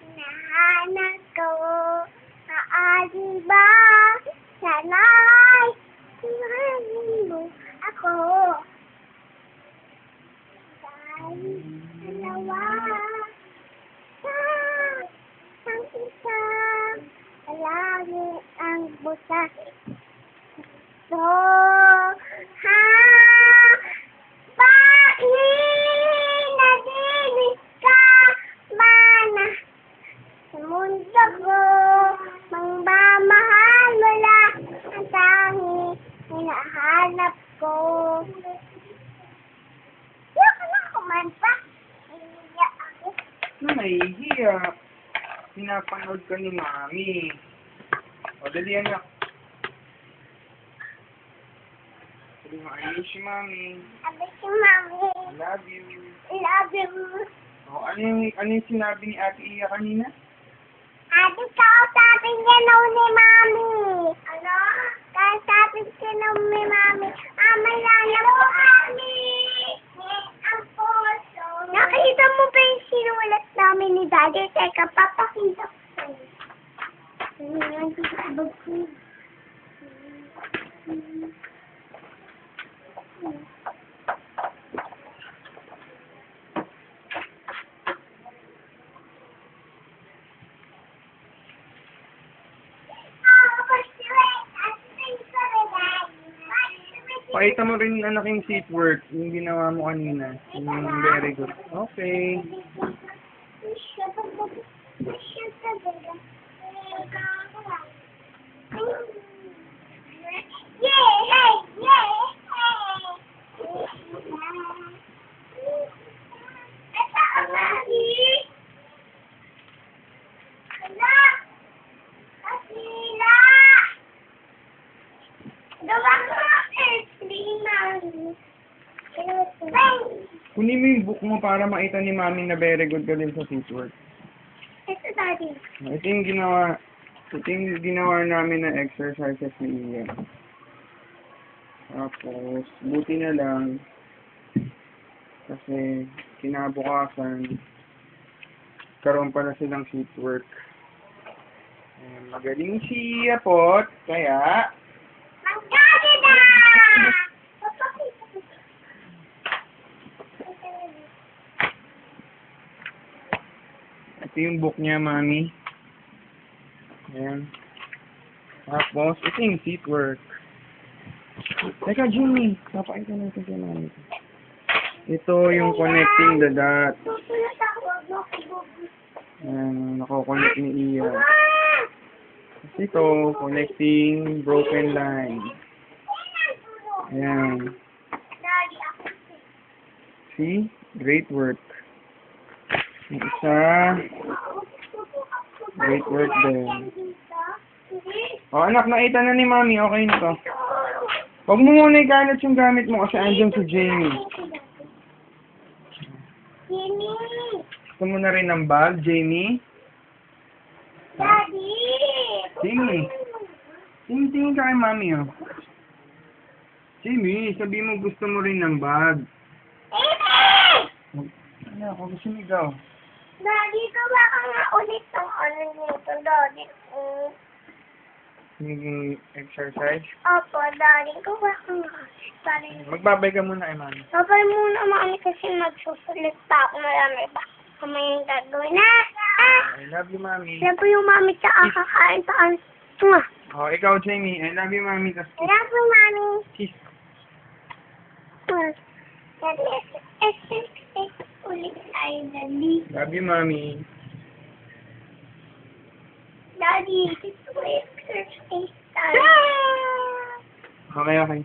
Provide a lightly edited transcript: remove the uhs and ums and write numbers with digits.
Hinahanap ko, maaari ba? Sana'y kumain mo ako. Dahil dalawa sa isang isa, palagi ang butas. So, nadinig ka mana sa mundo ko, mangmamahal wala ang tangi hinahanap ko. Yok na kumanta. Nahihiya ako. Nahihiya. Pinapanood ka ni Mami. O, dali anak. Sabi mo, I miss you, Mami. Sabi si Mami. I love you. Love you. O, ano yung sinabi ni Ate Iya kanina? Ate, kausapin niya na ni Mami. Ano? Kausapin siya na ni Mami. Malala po kami. Ang puso. Nakita mo ba yung sinulat namin ni Daddy? Teka, papakita ko sa'yo. Pakita mo rin anak yung seat work, yung ginawa mo kanina. Yung very good. Okay. Kunin mo yung book mo para makita ni Mami na very good ka din sa seat work. Ito, Daddy. Ito yung ginawa namin na exercises ni Ian. Tapos, buti na lang, kasi kinabukasan, karoon pa na silang seat work. Magaling si Apot, kaya, Magdadi na! ito yung book niya, Mami. Ayan. Tapos, ito yung seat work. Teka, Jimmy. Papakita natin kay Mami. Ito yung connecting the dots. Ayan, nako-connect ni Iya. Tapos ito, connecting broken line. Ayan. See? Great work. Yung isa, great work din. O anak, nakita na ni Mami. Okay na to. Huwag mo muna ikalat yung gamit mo kasi andyan si Jamie. Jimmy! Gusto mo na rin ng bag, Jamie? Daddy! Jamie! Tingin ka kay Mami, oh. Jamie, sabi mo gusto mo rin ng bag. Ano, ako gusto nigaw. Daddy, gawa ka nga ulit ng ano nito, Daddy. Yung exercise. Opo, Daddy, gawa ka nga. Daddy. Magbabay ka muna kay Mami. Babay muna, Mami, kasi magsusulit pa ako. Marami pa. Kamay yung gagawin na. I love you, Mami. Love you, Mami, tsaka kakain pa ang tunga. Oh, ikaw, Jamie. I love you, Mami. Tas kiss. Love you, Mami. Kiss. Daddy, ulit tayo, Daddy. Love you, Mami. Daddy, this way exercise tayo. Okay, okay.